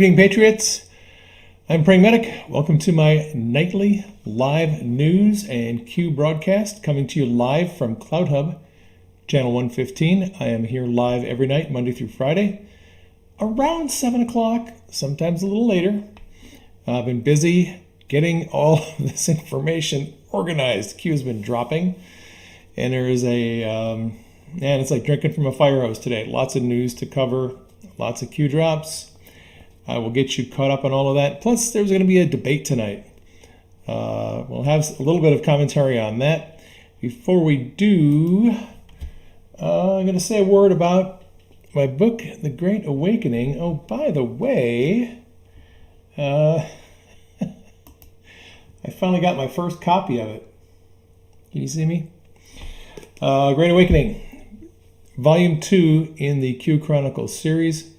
Greeting Patriots, I'm Praying Medic. Welcome to my nightly live news and Q broadcast coming to you live from CloutHub, channel 115. I am here live every night, Monday through Friday, around 7 o'clock, sometimes a little later. I've been busy getting all this information organized. Q has been dropping, and there is and it's like drinking from a fire hose today. Lots of news to cover, lots of Q drops. I will get you caught up on all of that. Plus, there's going to be a debate tonight. We'll have a little bit of commentary on that. Before we do, I'm going to say a word about my book, The Great Awakening. Oh, by the way, I finally got my first copy of it. Can you see me? Great Awakening, Volume 2 in the Q Chronicles series.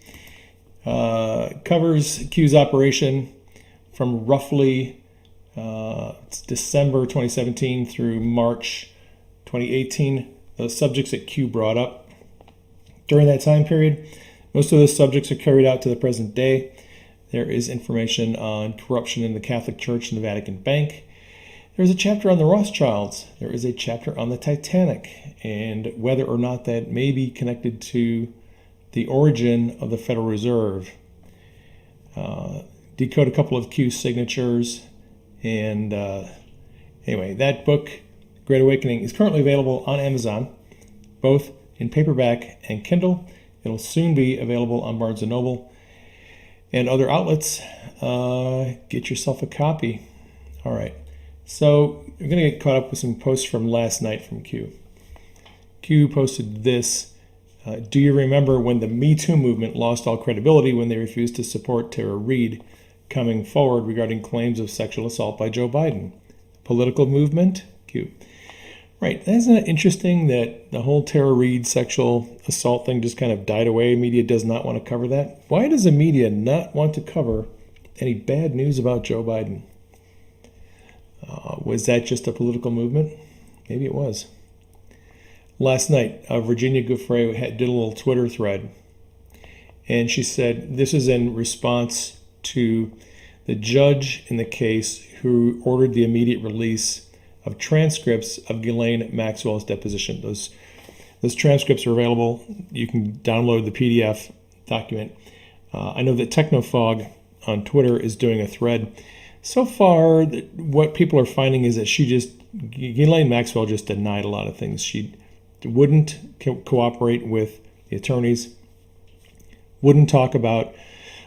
Covers Q's operation from roughly December 2017 through March 2018. The subjects that Q brought up during that time period, most of those subjects are carried out to the present day. There is information on corruption in the Catholic Church and the Vatican Bank. There's a chapter on the Rothschilds. There is a chapter on the Titanic and whether or not that may be connected to the origin of the Federal Reserve. Decode a couple of Q signatures. And anyway, that book, Great Awakening, is currently available on Amazon, both in paperback and Kindle. It'll soon be available on Barnes & Noble and other outlets. Get yourself a copy. All right. So you're going to get caught up with some posts from last night from Q. Q posted this. Do you remember when the Me Too movement lost all credibility when they refused to support Tara Reade coming forward regarding claims of sexual assault by Joe Biden? Political movement? Q. Right. Isn't it interesting that the whole Tara Reade sexual assault thing just kind of died away? Media does not want to cover that. Why does the media not want to cover any bad news about Joe Biden? Was that just a political movement? Maybe it was. Last night, Virginia Giuffre did a little Twitter thread, and she said this is in response to the judge in the case who ordered the immediate release of transcripts of Ghislaine Maxwell's deposition. Those transcripts are available. You can download the PDF document. I know that Technofog on Twitter is doing a thread. So far, what people are finding is that Ghislaine Maxwell just denied a lot of things. She wouldn't cooperate with the attorneys, wouldn't talk about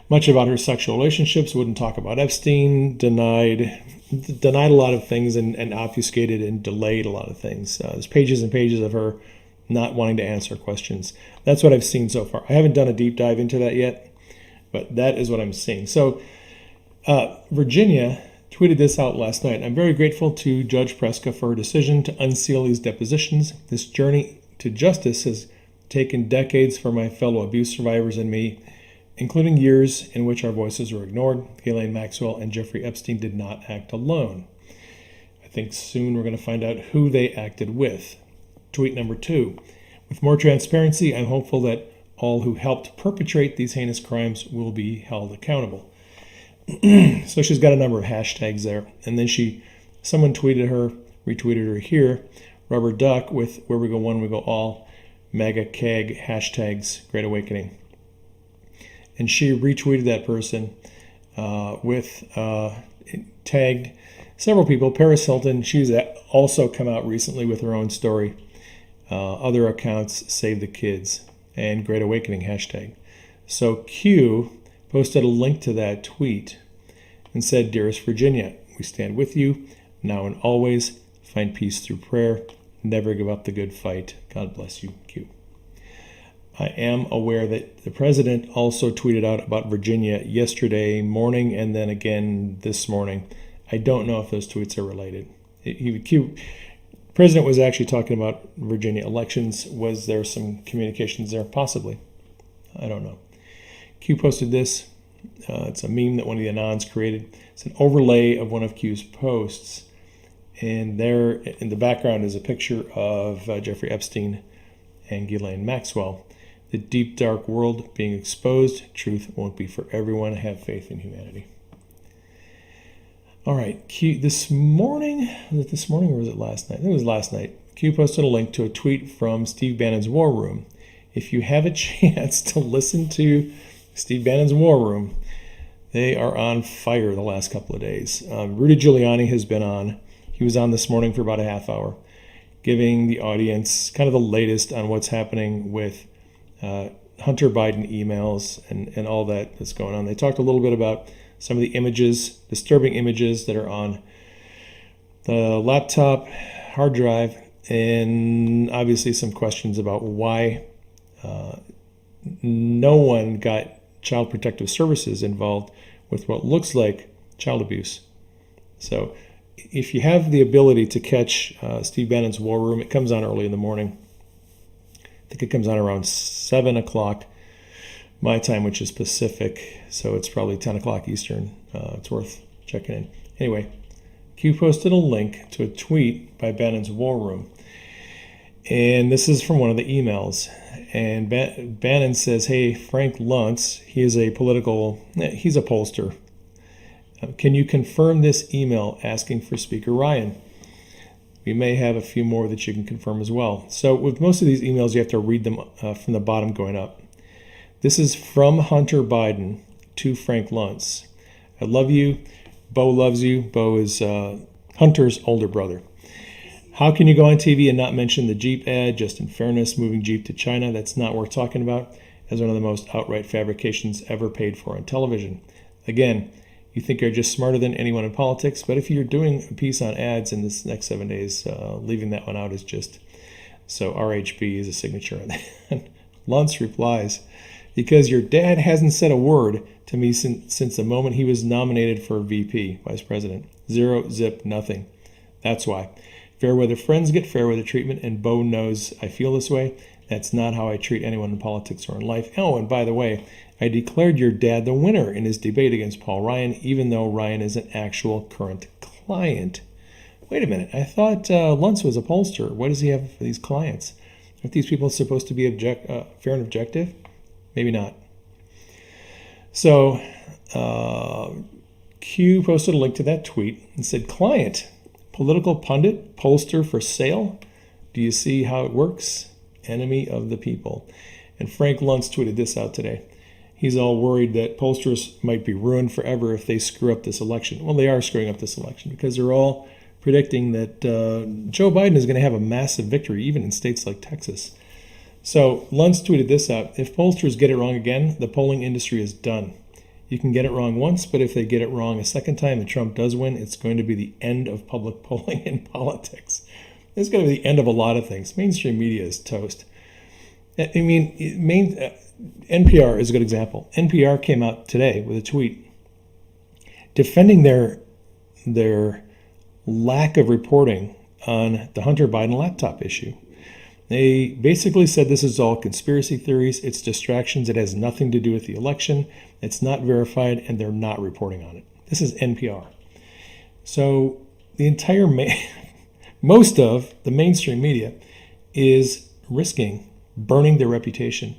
much about her sexual relationships, wouldn't talk about Epstein, denied a lot of things and obfuscated and delayed a lot of things. There's pages and pages of her not wanting to answer questions. That's what I've seen so far. I haven't done a deep dive into that yet, but that is what I'm seeing. So Virginia tweeted this out last night. I'm very grateful to Judge Preska for her decision to unseal these depositions. This journey to justice has taken decades for my fellow abuse survivors and me, including years in which our voices were ignored. Ghislaine Maxwell and Jeffrey Epstein did not act alone. I think soon we're going to find out who they acted with. Tweet number 2. With more transparency, I'm hopeful that all who helped perpetrate these heinous crimes will be held accountable. So she's got a number of hashtags there. And then someone retweeted her here, Rubber Duck with Where We Go One, We Go All, MAGA CAG, hashtags Great Awakening. And she retweeted that person tagged several people. Paris Hilton, she's also come out recently with her own story. Other accounts, Save the Kids, and Great Awakening hashtag. So Q posted a link to that tweet and said, Dearest Virginia, we stand with you now and always. Find peace through prayer. Never give up the good fight. God bless you, Q. I am aware that the president also tweeted out about Virginia yesterday morning and then again this morning. I don't know if those tweets are related. The president was actually talking about Virginia elections. Was there some communications there? Possibly. I don't know. Q posted this. It's a meme that one of the Anons created. It's an overlay of one of Q's posts. And there in the background is a picture of Jeffrey Epstein and Ghislaine Maxwell. the deep, dark world being exposed. Truth won't be for everyone. Have faith in humanity. All right, Q, this morning, was it this morning or was it last night? I think it was last night. Q posted a link to a tweet from Steve Bannon's War Room. If you have a chance to listen to Steve Bannon's War Room, they are on fire the last couple of days. Rudy Giuliani has been on. He was on this morning for about a half hour, giving the audience kind of the latest on what's happening with Hunter Biden emails and all that's going on. They talked a little bit about some of the images, disturbing images that are on the laptop hard drive, and obviously some questions about why no one got Child Protective Services involved with what looks like child abuse. So if you have the ability to catch Steve Bannon's War Room, it comes on early in the morning. I think it comes on around 7 o'clock my time, which is Pacific, so it's probably 10 o'clock Eastern. It's worth checking in. Anyway, Q posted a link to a tweet by Bannon's War Room, and this is from one of the emails. And Bannon says, hey, Frank Luntz, he's a pollster. Can you confirm this email asking for Speaker Ryan? We may have a few more that you can confirm as well. So with most of these emails, you have to read them from the bottom going up. This is from Hunter Biden to Frank Luntz. I love you. Bo loves you. Bo is Hunter's older brother. How can you go on TV and not mention the Jeep ad? Just in fairness, moving Jeep to China, that's not worth talking about as one of the most outright fabrications ever paid for on television. Again, you think you're just smarter than anyone in politics, but if you're doing a piece on ads in this next 7 days, leaving that one out is just, so RHB is a signature on that. Luntz replies, because your dad hasn't said a word to me since the moment he was nominated for VP, Vice President. Zero, zip, nothing. That's why. Fairweather friends get fairweather treatment, and Bo knows I feel this way. That's not how I treat anyone in politics or in life. Oh, and by the way, I declared your dad the winner in his debate against Paul Ryan, even though Ryan is an actual current client. Wait a minute. I thought Luntz was a pollster. What does he have for these clients? Aren't these people supposed to be fair and objective? Maybe not. So Q posted a link to that tweet and said, client, political pundit, pollster for sale. Do you see how it works? Enemy of the people. And Frank Luntz tweeted this out today. He's all worried that pollsters might be ruined forever if they screw up this election. Well, they are screwing up this election because they're all predicting that Joe Biden is going to have a massive victory, even in states like Texas. So Luntz tweeted this out. If pollsters get it wrong again, the polling industry is done. You can get it wrong once, but if they get it wrong a second time and Trump does win, it's going to be the end of public polling in politics. It's going to be the end of a lot of things. Mainstream media is toast. I mean, NPR is a good example. NPR came out today with a tweet defending their lack of reporting on the Hunter Biden laptop issue. They basically said this is all conspiracy theories, it's distractions, it has nothing to do with the election, it's not verified, and they're not reporting on it. This is NPR. So the entire, most of the mainstream media is risking burning their reputation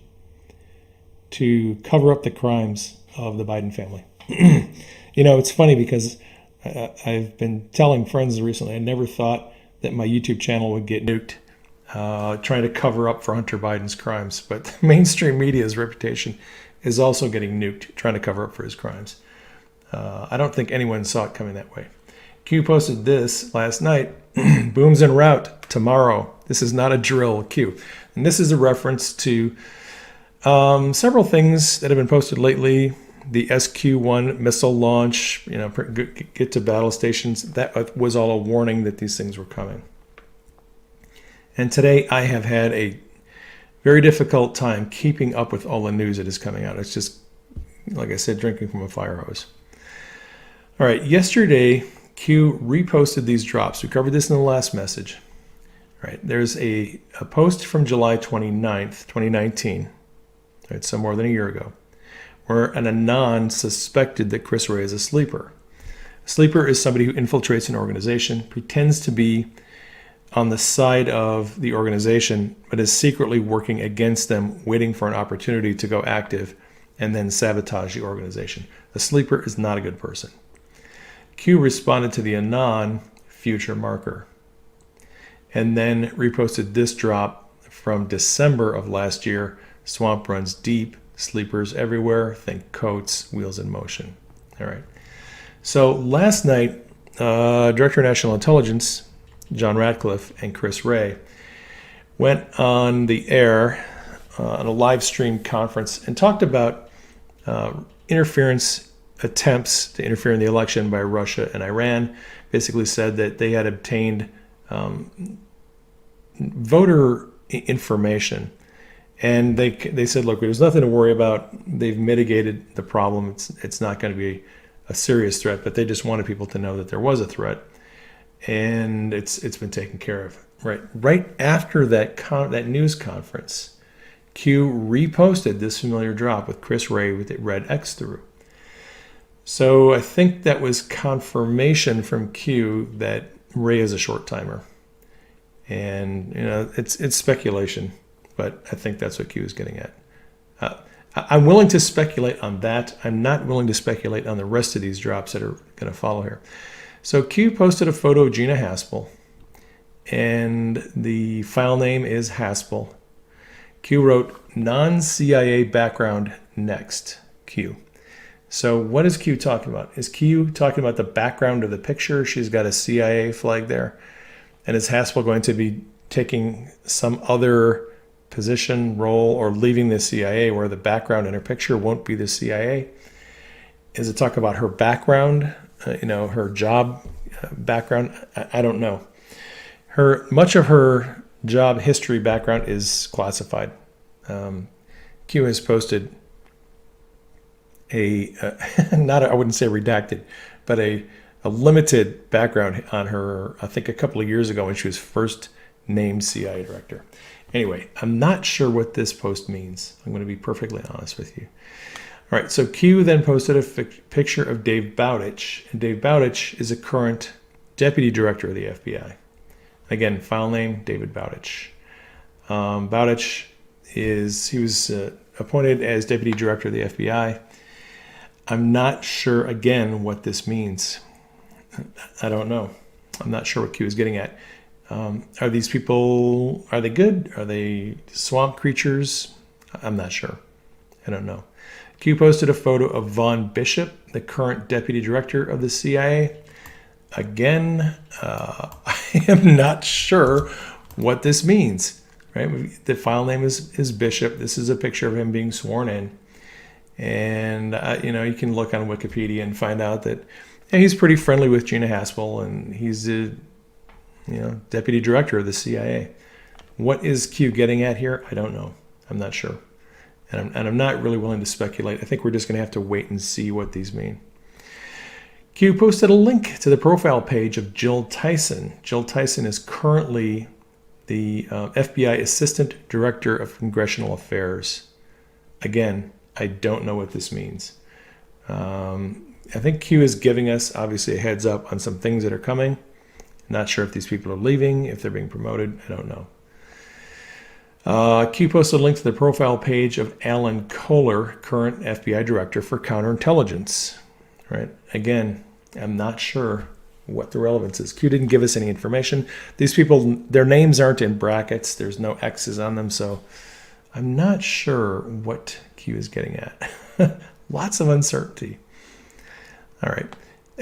to cover up the crimes of the Biden family. You know, it's funny because I've been telling friends recently, I never thought that my YouTube channel would get nuked trying to cover up for Hunter Biden's crimes. But the mainstream media's reputation is also getting nuked trying to cover up for his crimes. I don't think anyone saw it coming that way. Q posted this last night. Booms en route tomorrow. This is not a drill, Q. And this is a reference to several things that have been posted lately. The SQ-1 missile launch, you know, get to battle stations. That was all a warning that these things were coming. And today I have had a very difficult time keeping up with all the news that is coming out. It's just, like I said, drinking from a fire hose. All right, yesterday, Q reposted these drops. We covered this in the last message. All right, there's a post from July 29th, 2019, right, so more than a year ago, where an Anon suspected that Chris Wray is a sleeper. A sleeper is somebody who infiltrates an organization, pretends to be on the side of the organization, but is secretly working against them, waiting for an opportunity to go active and then sabotage the organization. The sleeper is not a good person. Q responded to the Anon future marker and then reposted this drop from December of last year. Swamp runs deep, sleepers everywhere, think Coates, wheels in motion. All right. So last night, Director of National Intelligence, John Ratcliffe, and Chris Wray went on the air on a live stream conference and talked about interference attempts to interfere in the election by Russia and Iran. Basically said that they had obtained voter information, and they said, look, there's nothing to worry about. They've mitigated the problem. It's not going to be a serious threat, but they just wanted people to know that there was a threat, and it's been taken care of. Right after that news conference, Q reposted this familiar drop with Chris Wray with a red X through. So I think that was confirmation from Q that Wray is a short timer. And, it's speculation, but I think that's what Q is getting at. I'm willing to speculate on that. I'm not willing to speculate on the rest of these drops that are going to follow here. So Q posted a photo of Gina Haspel, and the file name is Haspel. Q wrote, non-CIA background next, Q. So what is Q talking about? Is Q talking about the background of the picture? She's got a CIA flag there. And is Haspel going to be taking some other position, role, or leaving the CIA where the background in her picture won't be the CIA? Is it talk about her background, her job background? I don't know. Much of her job history background is classified. Q has posted I wouldn't say redacted, but a limited background on her, I think a couple of years ago when she was first named CIA director. Anyway, I'm not sure what this post means. I'm going to be perfectly honest with you. All right, so Q then posted a picture of Dave Bowditch, and Dave Bowditch is a current deputy director of the FBI. Again, file name, David Bowditch. Bowditch was appointed as deputy director of the FBI. I'm not sure, again, what this means. I don't know. I'm not sure what Q is getting at. Are these people, are they good? Are they swamp creatures? I'm not sure. I don't know. Q posted a photo of Vaughn Bishop, the current deputy director of the CIA. Again, I am not sure what this means. Right? The file name is Bishop. This is a picture of him being sworn in. And, you can look on Wikipedia and find out that he's pretty friendly with Gina Haspel, and he's the deputy director of the CIA. What is Q getting at here? I don't know. I'm not sure. And I'm not really willing to speculate. I think we're just going to have to wait and see what these mean. Q posted a link to the profile page of Jill Tyson. Jill Tyson is currently the FBI Assistant Director of Congressional Affairs. Again, I don't know what this means. I think Q is giving us, obviously, a heads up on some things that are coming. Not sure if these people are leaving, if they're being promoted. I don't know. Q posted a link to the profile page of Alan Kohler, current FBI Director for Counterintelligence. Right? Again, I'm not sure what the relevance is. Q didn't give us any information. These people, their names aren't in brackets. There's no X's on them, so I'm not sure what Q is getting at. Lots of uncertainty. All right.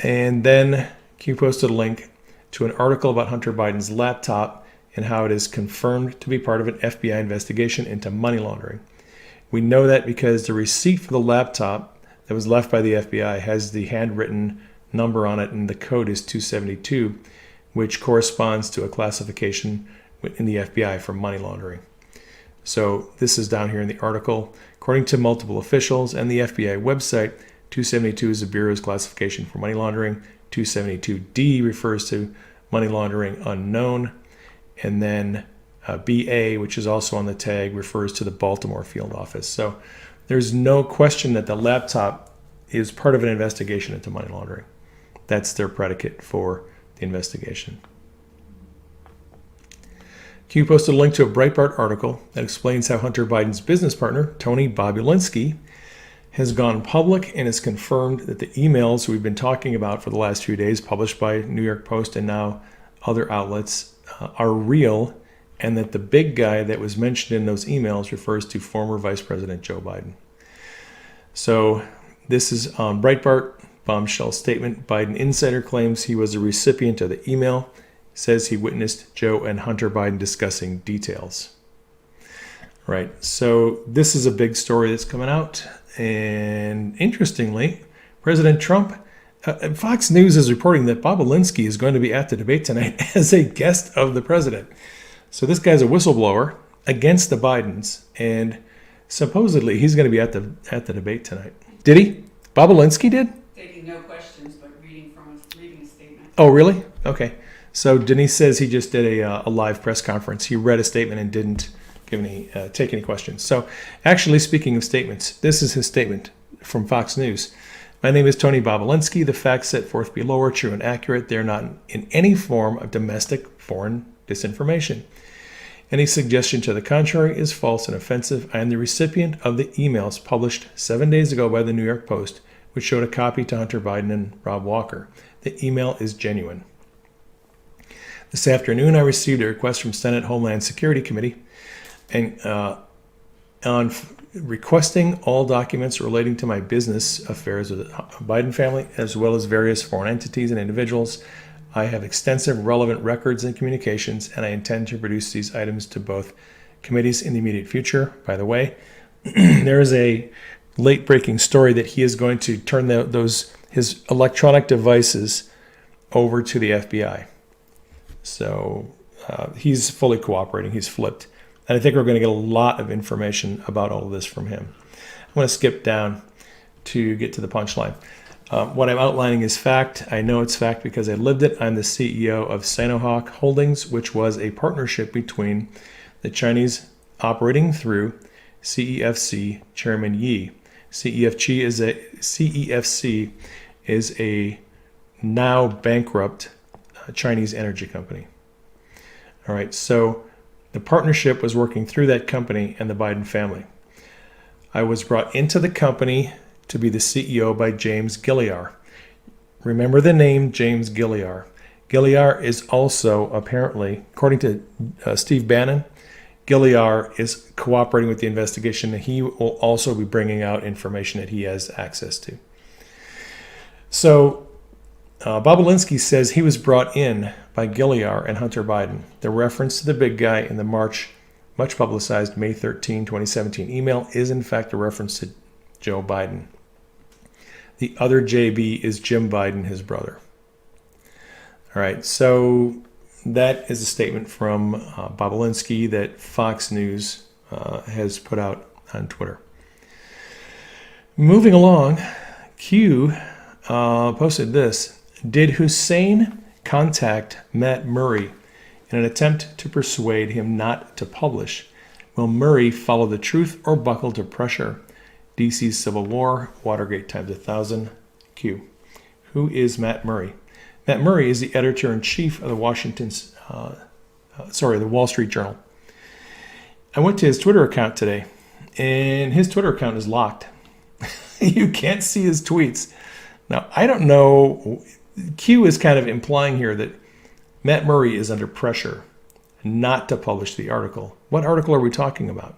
And then Q posted a link to an article about Hunter Biden's laptop and how it is confirmed to be part of an FBI investigation into money laundering. We know that because the receipt for the laptop that was left by the FBI has the handwritten number on it, and the code is 272, which corresponds to a classification in the FBI for money laundering. So this is down here in the article. According to multiple officials and the FBI website, 272 is the Bureau's classification for money laundering. 272D refers to money laundering unknown. And then BA, which is also on the tag, refers to the Baltimore field office. So there's no question that the laptop is part of an investigation into money laundering. That's their predicate for the investigation. Q posted a link to a Breitbart article that explains how Hunter Biden's business partner, Tony Bobulinski, has gone public and has confirmed that the emails we've been talking about for the last few days, published by New York Post and now other outlets, are real, and that the big guy that was mentioned in those emails refers to former Vice President Joe Biden. So this is on Breitbart, bombshell statement. Biden insider claims he was a recipient of the email, says he witnessed Joe and Hunter Biden discussing details. Right, so this is a big story that's coming out. And interestingly, President Trump, Fox News is reporting that Bobulinski is going to be at the debate tonight as a guest of the president. So this guy's a whistleblower against the Bidens, and supposedly he's going to be at the debate tonight. Did he? Bobulinski did? Taking no questions, but reading a statement. Oh, really? Okay. So Denise says he just did a live press conference. He read a statement and didn't take any questions. So actually, speaking of statements, this is his statement from Fox News. My name is Tony Bobulinski. The facts set forth below are true and accurate. They're not in any form of domestic foreign disinformation. Any suggestion to the contrary is false and offensive. I am the recipient of the emails published 7 days ago by the New York Post, which showed a copy to Hunter Biden and Rob Walker. The email is genuine. This afternoon, I received a request from Senate Homeland Security Committee and on requesting all documents relating to my business affairs with the Biden family, as well as various foreign entities and individuals. I have extensive relevant records and communications, and I intend to produce these items to both committees in the immediate future. By the way, there is a late-breaking story that he is going to turn his electronic devices over to the FBI. So he's fully cooperating. He's flipped. And I think we're going to get a lot of information about all of this from him. I'm going to skip down to get to the punchline. What I'm outlining is fact. I know it's fact because I lived it. I'm the CEO of Sinohawk Holdings, which was a partnership between the Chinese operating through CEFC Chairman Yi. CEFC is a now bankrupt Chinese energy company. All right, so the partnership was working through that company and the Biden family. I was brought into the company to be the CEO by James Gilliar. Remember the name James Gilliar. Gilliar is also apparently, according to Steve Bannon, Gilliar is cooperating with the investigation, and he will also be bringing out information that he has access to. So Bobulinski says he was brought in by Gilliar and Hunter Biden. The reference to the big guy in the much publicized May 13, 2017 email is in fact a reference to Joe Biden. The other JB is Jim Biden, his brother. All right, so that is a statement from Bobulinski that Fox News has put out on Twitter. Moving along, Q posted this. Did Hussein contact Matt Murray in an attempt to persuade him not to publish? Will Murray follow the truth or buckle to pressure? DC's Civil War, Watergate times 1,000. Q. Who is Matt Murray? Matt Murray is the editor-in-chief of the Wall Street Journal. I went to his Twitter account today, and his Twitter account is locked. You can't see his tweets. Now, I don't know. Q is kind of implying here that Matt Murray is under pressure not to publish the article. What article are we talking about?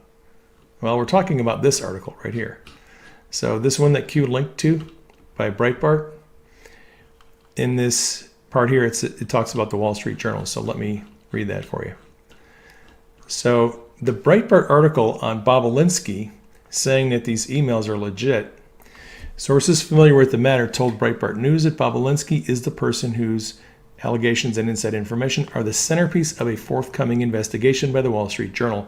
Well, we're talking about this article right here. So this one that Q linked to by Breitbart, in this part here, it talks about the Wall Street Journal. So let me read that for you. So the Breitbart article on Bobulinski saying that these emails are legit. Sources familiar with the matter told Breitbart News that Bobulinski is the person whose allegations and inside information are the centerpiece of a forthcoming investigation by the Wall Street Journal.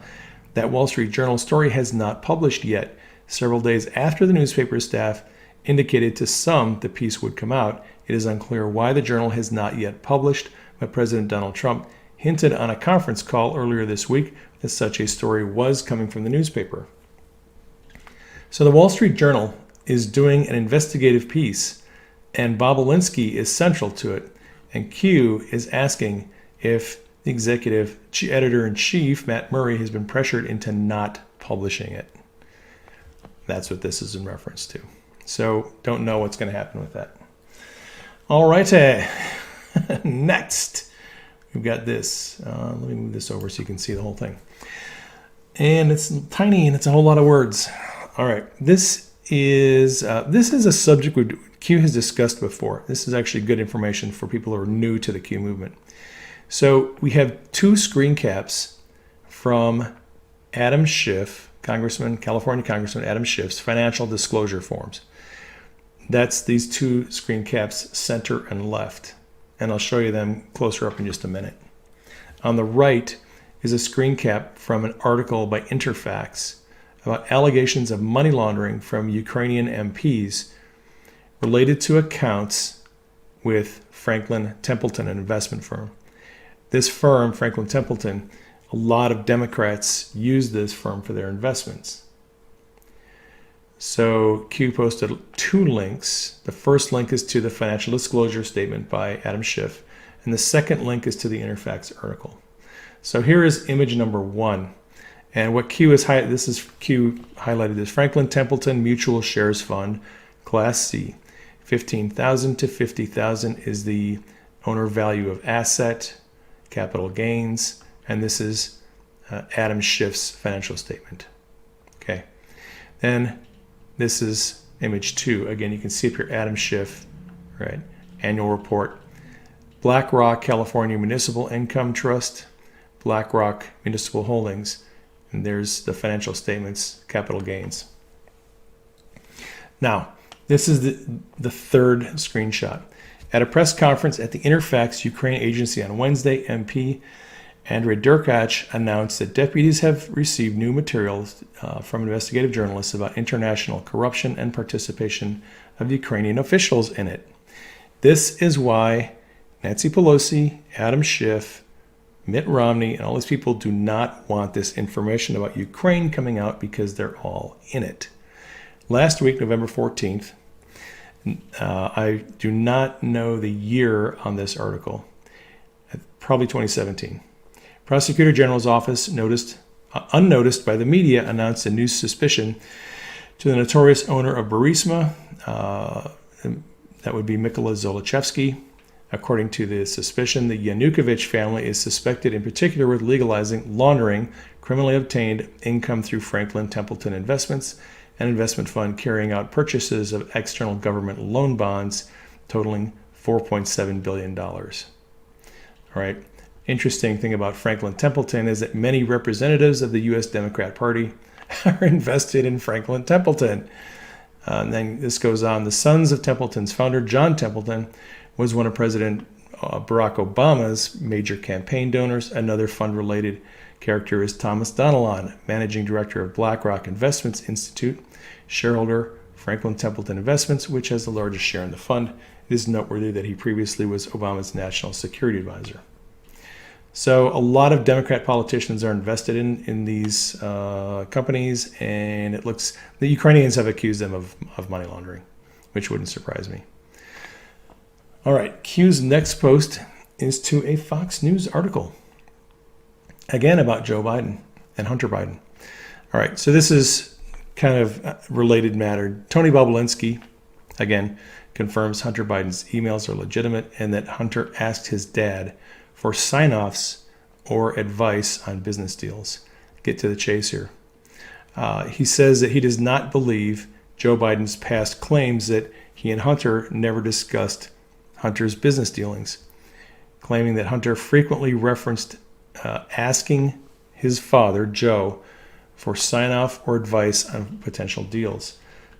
That Wall Street Journal story has not published yet. Several days after the newspaper staff indicated to some the piece would come out, it is unclear why the journal has not yet published, but President Donald Trump hinted on a conference call earlier this week that such a story was coming from the newspaper. So the Wall Street Journal is doing an investigative piece, and Bobulinski is central to it. And Q is asking if the executive editor-in-chief, Matt Murray, has been pressured into not publishing it. That's what this is in reference to. So don't know what's going to happen with that. All right. Next, we've got this. Let me move this over so you can see the whole thing. And it's tiny and it's a whole lot of words. All right. This is a subject Q has discussed before. This is actually good information for people who are new to the Q movement. So we have two screen caps from Adam Schiff, California Congressman Adam Schiff's financial disclosure forms. That's these two screen caps, center and left. And I'll show you them closer up in just a minute. On the right is a screen cap from an article by Interfax about allegations of money laundering from Ukrainian MPs related to accounts with Franklin Templeton, an investment firm. This firm, Franklin Templeton, a lot of Democrats use this firm for their investments. So Q posted two links. The first link is to the financial disclosure statement by Adam Schiff, and the second link is to the Interfax article. So here is image number 1. And what Q is Q highlighted this Franklin Templeton Mutual Shares Fund, Class C. 15,000 to 50,000 is the owner value of asset, capital gains, and this is Adam Schiff's financial statement. Okay. Then this is image 2. Again, you can see up here Adam Schiff, right? Annual report. BlackRock California Municipal Income Trust, BlackRock Municipal Holdings, and there's the financial statements, capital gains. Now, this is the third screenshot. At a press conference at the Interfax Ukraine Agency on Wednesday, MP Andrei Derkach announced that deputies have received new materials from investigative journalists about international corruption and participation of Ukrainian officials in it. This is why Nancy Pelosi, Adam Schiff, Mitt Romney, and all these people do not want this information about Ukraine coming out because they're all in it. Last week, November 14th, I do not know the year on this article, probably 2017. Prosecutor General's office, unnoticed by the media, announced a new suspicion to the notorious owner of Burisma, that would be Mykola Zlochevsky. According to the suspicion, the Yanukovych family is suspected in particular with laundering criminally obtained income through Franklin Templeton Investments, an investment fund carrying out purchases of external government loan bonds totaling $4.7 billion. All right. Interesting thing about Franklin Templeton is that many representatives of the U.S. Democrat Party are invested in Franklin Templeton. And then this goes on. The sons of Templeton's founder, John Templeton, was one of President Barack Obama's major campaign donors. Another fund-related character is Thomas Donilon, managing director of BlackRock Investments Institute, shareholder Franklin Templeton Investments, which has the largest share in the fund. It is noteworthy that he previously was Obama's national security advisor. So a lot of Democrat politicians are invested in these companies, and it looks the Ukrainians have accused them of money laundering, which wouldn't surprise me. All right, Q's next post is to a Fox News article, again about Joe Biden and Hunter Biden. All right, so this is kind of related matter. Tony Bobulinski, again, confirms Hunter Biden's emails are legitimate and that Hunter asked his dad for sign-offs or advice on business deals. Get to the chase here. He says that he does not believe Joe Biden's past claims that he and Hunter never discussed Hunter's business dealings, claiming that Hunter frequently referenced asking his father, Joe, for sign-off or advice on potential deals.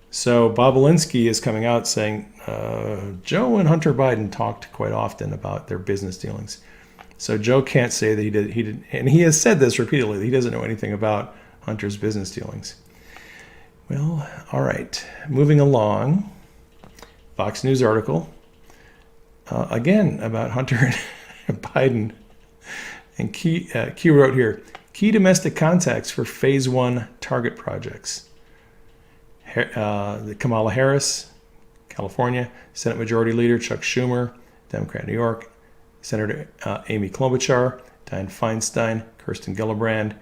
So Bobulinski is coming out saying Joe and Hunter Biden talked quite often about their business dealings. So Joe can't say that he did, and he has said this repeatedly, that he doesn't know anything about Hunter's business dealings. Well, all right. Moving along, Fox News article, again about Hunter and Biden. And Q wrote here, key domestic contacts for phase 1 target projects. Kamala Harris, California, Senate Majority Leader Chuck Schumer, Democrat New York, Senator Amy Klobuchar, Dianne Feinstein, Kirsten Gillibrand,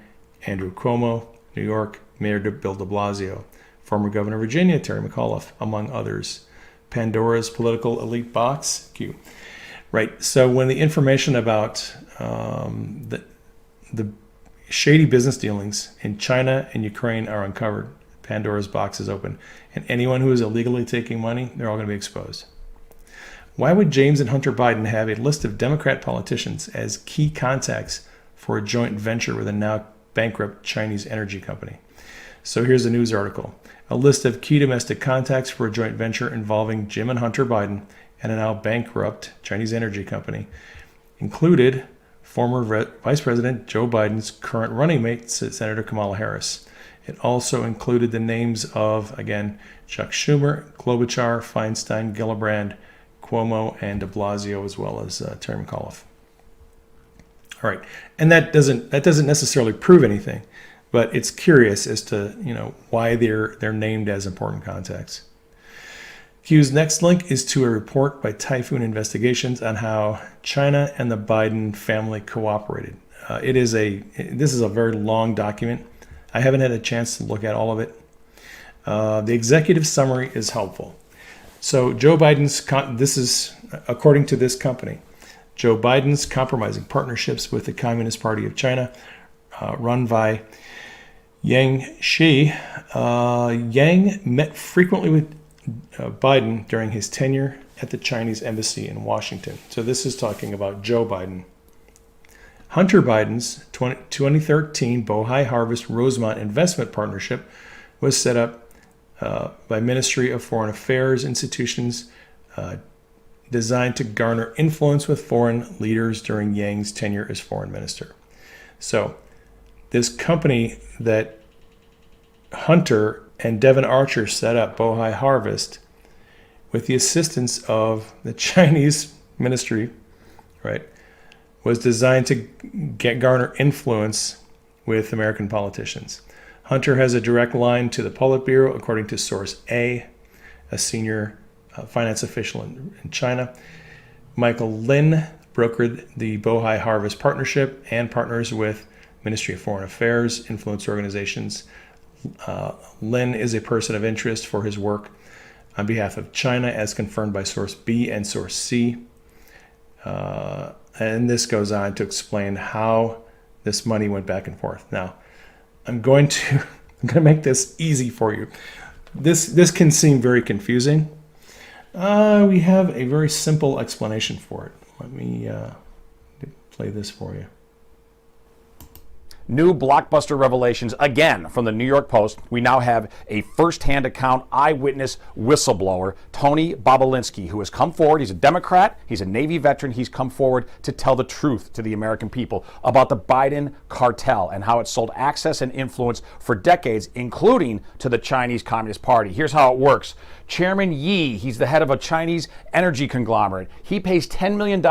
Andrew Cuomo, New York, Mayor Bill de Blasio, former Governor of Virginia, Terry McAuliffe, among others. Pandora's political elite box, Q. Right, so when the information about the shady business dealings in China and Ukraine are uncovered, Pandora's box is open, and anyone who is illegally taking money, they're all going to be exposed. Why would James and Hunter Biden have a list of Democrat politicians as key contacts for a joint venture with a now bankrupt Chinese energy company? So here's a news article. A list of key domestic contacts for a joint venture involving Jim and Hunter Biden and a now bankrupt Chinese energy company included former Vice President Joe Biden's current running mate, Senator Kamala Harris. It also included the names of, again, Chuck Schumer, Klobuchar, Feinstein, Gillibrand, Cuomo, and de Blasio, as well as Terry McAuliffe. All right, and that doesn't necessarily prove anything, but it's curious as to why they're named as important contacts. Q's next link is to a report by Typhoon Investigations on how China and the Biden family cooperated. This is a very long document. I haven't had a chance to look at all of it. The executive summary is helpful. So Joe Biden's, this is according to this company, Joe Biden's compromising partnerships with the Communist Party of China, run by Yang Shi. Yang met frequently with Biden during his tenure at the Chinese embassy in Washington. So this is talking about Joe Biden. Hunter Biden's 2013 Bohai Harvest Rosemont Investment Partnership was set up by Ministry of Foreign Affairs institutions designed to garner influence with foreign leaders during Yang's tenure as foreign minister. So this company that Hunter and Devon Archer set up, Bohai Harvest, with the assistance of the Chinese ministry, right, was designed to garner influence with American politicians. Hunter has a direct line to the Politburo, according to source A, a senior finance official in China. Michael Lin brokered the Bohai Harvest Partnership and partners with Ministry of Foreign Affairs, influence organizations. Lin is a person of interest for his work on behalf of China, as confirmed by source B and source C. And this goes on to explain how this money went back and forth. Now, I'm going to make this easy for you. This can seem very confusing. We have a very simple explanation for it. Let me play this for you. New blockbuster revelations again from the New York Post. We now have a first-hand account eyewitness whistleblower, Tony Bobulinski, who has come forward. He's a Democrat. He's a Navy veteran. He's come forward to tell the truth to the American people about the Biden cartel and how it sold access and influence for decades, including to the Chinese Communist Party. Here's how it works. Chairman Yi, he's the head of a Chinese energy conglomerate. He pays $10 million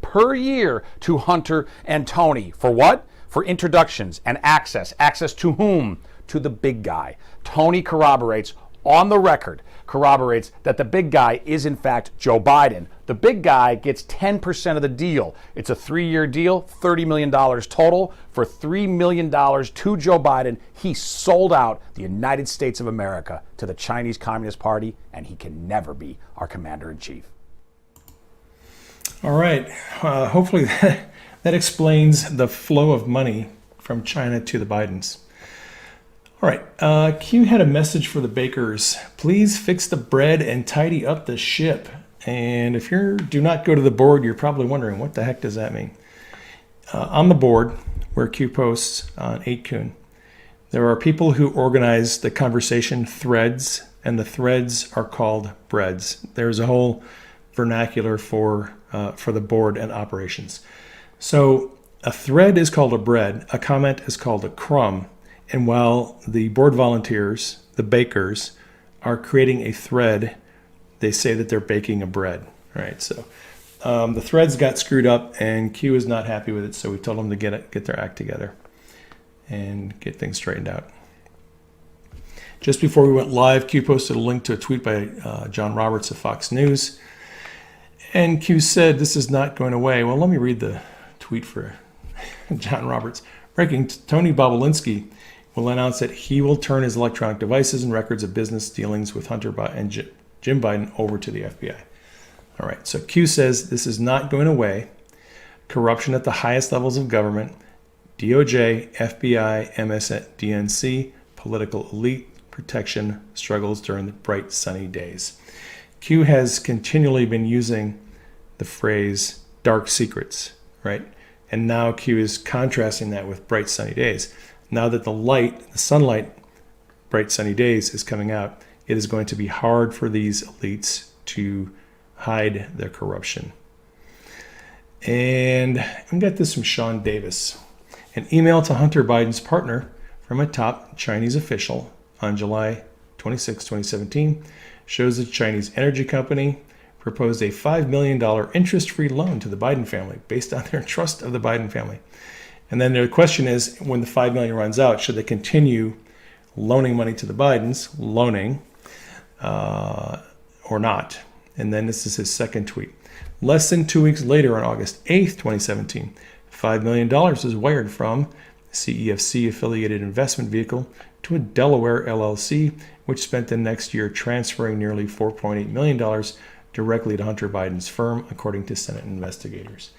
per year to Hunter and Tony. For what? For introductions and access. Access to whom? To the big guy. Tony corroborates, on the record, that the big guy is in fact Joe Biden. The big guy gets 10% of the deal. It's a 3-year deal, $30 million total. For $3 million to Joe Biden, he sold out the United States of America to the Chinese Communist Party, and he can never be our commander-in-chief. All right. Hopefully that explains the flow of money from China to the Bidens. All right. Q had a message for the bakers. Please fix the bread and tidy up the ship. And if you do not go to the board, you're probably wondering, what the heck does that mean? On the board, where Q posts on 8kun, there are people who organize the conversation threads, and the threads are called breads. There's a whole vernacular for the board and operations. So a thread is called a bread, a comment is called a crumb, and while the board volunteers, the bakers, are creating a thread, they say that they're baking a bread, right? So the threads got screwed up, and Q is not happy with it, so we told them to get their act together and get things straightened out. Just before we went live, Q posted a link to a tweet by John Roberts of Fox News, and Q said, "This is not going away." Well, let me read the tweet for John Roberts. Breaking, Tony Bobulinski will announce that he will turn his electronic devices and records of business dealings with Hunter Biden and Jim Biden over to the FBI. All right, so Q says this is not going away. Corruption at the highest levels of government, DOJ, FBI, MSDNC, political elite, protection struggles during the bright sunny days. Q has continually been using the phrase dark secrets, right? And now Q is contrasting that with bright sunny days. Now that the sunlight, bright sunny days is coming out, it is going to be hard for these elites to hide their corruption. And I got this from Sean Davis. An email to Hunter Biden's partner from a top Chinese official on July 26, 2017 shows the Chinese energy company proposed a $5 million interest-free loan to the Biden family based on their trust of the Biden family. And then the question is, when the $5 million runs out, should they continue loaning money to the Bidens, or not? And then this is his second tweet. Less than 2 weeks later, on August 8th, 2017, $5 million was wired from the CEFC affiliated investment vehicle to a Delaware LLC, which spent the next year transferring nearly $4.8 million directly to Hunter Biden's firm, according to Senate investigators.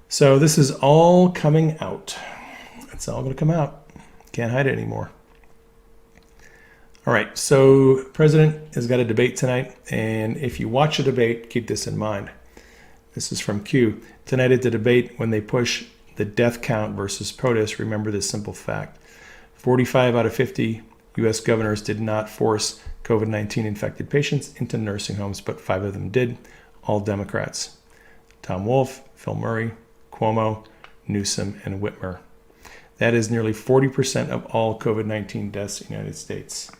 So this is all coming out. It's all going to come out. Can't hide it anymore. All right, so the president has got a debate tonight, and if you watch a debate, keep this in mind. This is from Q. Tonight at the debate, when they push the death count versus protests, remember this simple fact. 45 out of 50 U.S. governors did not force COVID-19 infected patients into nursing homes, but 5 of them did, all Democrats. Tom Wolf, Phil Murray, Cuomo, Newsom, and Whitmer. That is nearly 40% of all COVID-19 deaths in the United States.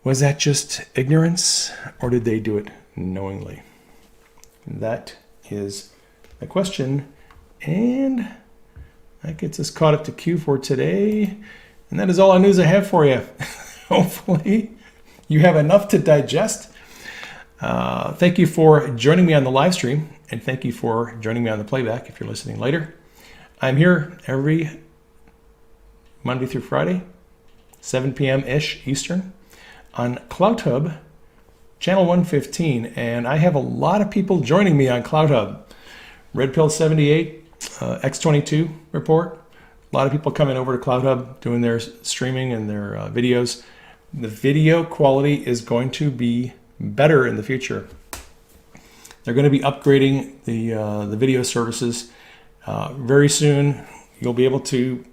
Was that just ignorance, or did they do it knowingly? That is a question, and that gets us caught up to Q for today. And that is all the news I have for you. Hopefully you have enough to digest. Thank you for joining me on the live stream, and thank you for joining me on the playback if you're listening later. I'm here every Monday through Friday, 7 p.m.-ish Eastern, on CloutHub, channel 115, and I have a lot of people joining me on CloutHub. Red Pill 78, X22 report. A lot of people coming over to CloutHub doing their streaming and their videos. The video quality is going to be better in the future. They're going to be upgrading the video services very soon. You'll be able to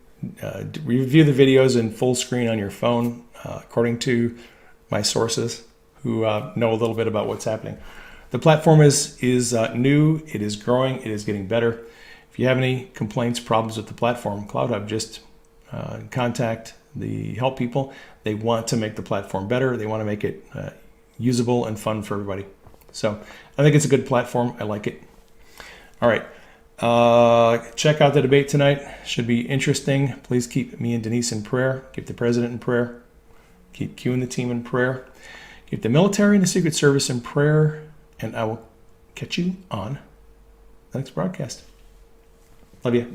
review the videos in full screen on your phone, according to my sources who know a little bit about what's happening. The platform is new, it is growing, it is getting better. If you have any complaints, problems with the platform, CloutHub, just contact the help people. They want to make the platform better. They want to make it usable and fun for everybody. So I think it's a good platform. I like it. All right. Check out the debate tonight. Should be interesting. Please keep me and Denise in prayer. Keep the president in prayer. Keep Q and the team in prayer. Keep the military and the Secret Service in prayer. And I will catch you on the next broadcast. Love you.